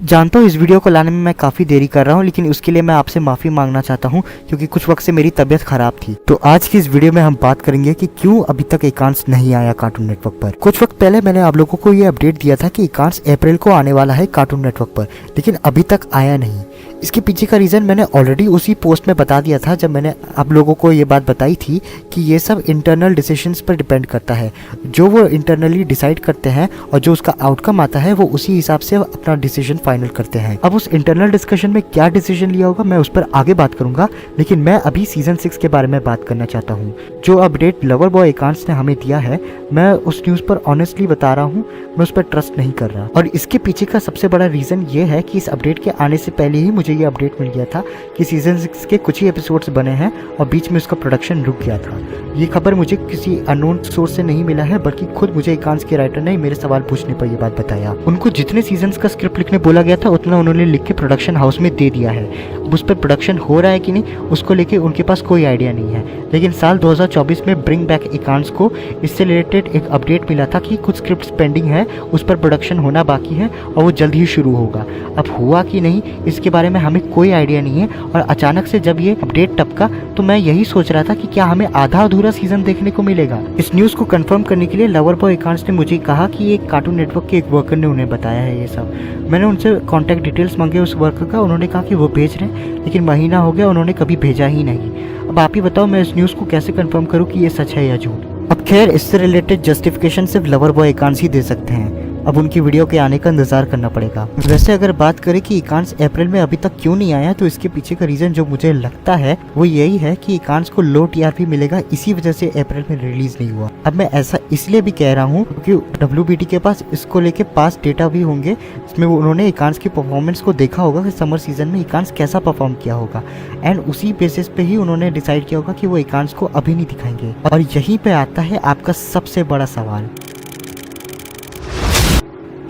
जानता हूँ इस वीडियो को लाने में मैं काफ़ी देरी कर रहा हूँ, लेकिन उसके लिए मैं आपसे माफ़ी मांगना चाहता हूँ क्योंकि कुछ वक्त से मेरी तबीयत ख़राब थी। तो आज की इस वीडियो में हम बात करेंगे कि क्यों अभी तक एकांश नहीं आया कार्टून नेटवर्क पर। कुछ वक्त पहले मैंने आप लोगों को ये अपडेट दिया था कि एकांश अप्रैल को आने वाला है कार्टून नेटवर्क पर, लेकिन अभी तक आया नहीं। इसके पीछे का रीज़न मैंने ऑलरेडी उसी पोस्ट में बता दिया था जब मैंने आप लोगों को ये बात बताई थी कि ये सब इंटरनल डिसीजंस पर डिपेंड करता है। जो वो इंटरनली डिसाइड करते हैं और जो उसका आउटकम आता है वो उसी हिसाब से अपना डिसीजन फाइनल करते हैं। अब उस इंटरनल डिस्कशन में क्या डिसीजन लिया होगा मैं उस पर आगे बात करूंगा, लेकिन मैं अभी सीजन 6 के बारे में बात करना चाहता हूँ। जो अपडेट लवर बॉय एकांश ने हमें दिया है, मैं उस न्यूज़ पर ऑनेस्टली बता रहा हूँ, मैं उस पर ट्रस्ट नहीं कर रहा। और इसके पीछे का सबसे बड़ा रीज़न ये है कि इस अपडेट के आने से पहले ही मुझे ये अपडेट मिल गया था कि सीजन 6 के कुछ ही एपिसोड्स बने हैं और बीच में उसका प्रोडक्शन रुक गया था। ये खबर मुझे किसी अननोन सोर्स से नहीं मिला है, बल्कि खुद मुझे एकांश के राइटर ने मेरे सवाल पूछने पर यह बात बताया। उनको जितने सीजन्स का स्क्रिप्ट लिखने बोला गया था उतना उन्होंने लिख के प्रोडक्शन हाउस में दे दिया है। अब उस पर प्रोडक्शन हो रहा है कि नहीं उसको लेके उनके पास कोई आइडिया नहीं है। लेकिन साल 2024 में ब्रिंग बैक एकांश को इससे रिलेटेड एक अपडेट मिला था कि कुछ स्क्रिप्ट पेंडिंग है, उस पर प्रोडक्शन होना बाकी है और वो जल्द ही शुरू होगा। अब हुआ कि नहीं इसके बारे में हमें कोई आइडिया नहीं है, और अचानक से जब ये अपडेट टपका तो मैं यही सोच रहा था कि क्या हमें आधा अधूरा सीजन देखने को मिलेगा। इस न्यूज़ को कंफर्म करने के लिए लवर बॉय एकांश ने मुझे कहा कि ये कार्टून नेटवर्क के एक वर्कर ने उन्हें बताया है ये सब। मैंने उनसे कॉन्टैक्ट डिटेल्स मांगे उस वर्कर का, उन्होंने कहा कि वो भेज रहे हैं, लेकिन महीना हो गया उन्होंने कभी भेजा ही नहीं। अब आप ही बताओ मैं इस न्यूज़ को कैसे कंफर्म करूँ कि ये सच है या झूठ। अब खैर इससे रिलेटेड जस्टिफिकेशन सिर्फ लवर बॉय एकांश ही दे सकते हैं। अब उनकी वीडियो के आने का इंतजार करना पड़ेगा। वैसे अगर बात करें कि एकांश अप्रैल में अभी तक क्यों नहीं आया, तो इसके पीछे का रीजन जो मुझे लगता है वो यही है कि एकांश को लो टीआरपी मिलेगा, इसी वजह से अप्रैल में रिलीज नहीं हुआ। अब मैं ऐसा इसलिए भी कह रहा हूँ क्योंकि WBT के पास इसको लेके पास डेटा भी होंगे, इसमें उन्होंने एकांश की परफॉर्मेंस को देखा होगा कि समर सीजन में एकांश कैसा परफॉर्म किया होगा, एंड उसी बेसिस पे ही उन्होंने डिसाइड किया होगा कि वो एकांश को अभी नहीं दिखाएंगे। और यहीं पे आता है आपका सबसे बड़ा सवाल,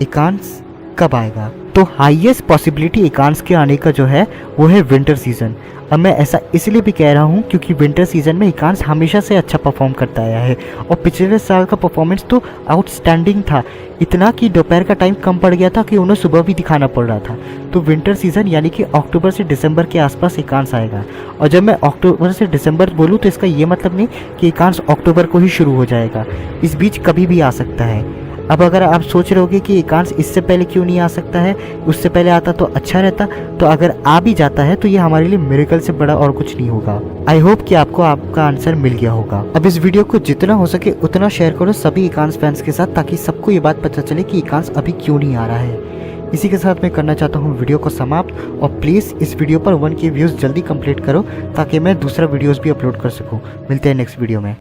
एकांश कब आएगा? तो हाईएस्ट पॉसिबिलिटी एकांश के आने का जो है वो है विंटर सीजन। अब मैं ऐसा इसलिए भी कह रहा हूँ क्योंकि विंटर सीजन में एकांश हमेशा से अच्छा परफॉर्म करता आया है, और पिछले साल का परफॉर्मेंस तो आउटस्टैंडिंग था, इतना कि दोपहर का टाइम कम पड़ गया था कि उन्हें सुबह भी दिखाना पड़ रहा था। तो विंटर सीजन यानी कि अक्टूबर से दिसंबर के आसपास एकांश आएगा। और जब मैं अक्टूबर से दिसंबर बोलूँ तो इसका ये मतलब नहीं कि एकांश अक्टूबर को ही शुरू हो जाएगा, इस बीच कभी भी आ सकता है। अब अगर आप सोच रहे होगे कि एकांश इससे पहले क्यों नहीं आ सकता है, उससे पहले आता तो अच्छा रहता, तो अगर आ भी जाता है तो ये हमारे लिए मिरेकल से बड़ा और कुछ नहीं होगा। आई होप कि आपको आपका आंसर मिल गया होगा। अब इस वीडियो को जितना हो सके उतना शेयर करो सभी एकांश फैंस के साथ, ताकि सबको ये बात पता चले कि एकांश अभी क्यों नहीं आ रहा है। इसी के साथ मैं करना चाहता हूँ वीडियो को समाप्त, और प्लीज़ इस वीडियो पर 1K व्यूज़ जल्दी कंप्लीट करो ताकि मैं दूसरा वीडियोस भी अपलोड कर सकूँ। मिलते हैं नेक्स्ट वीडियो में।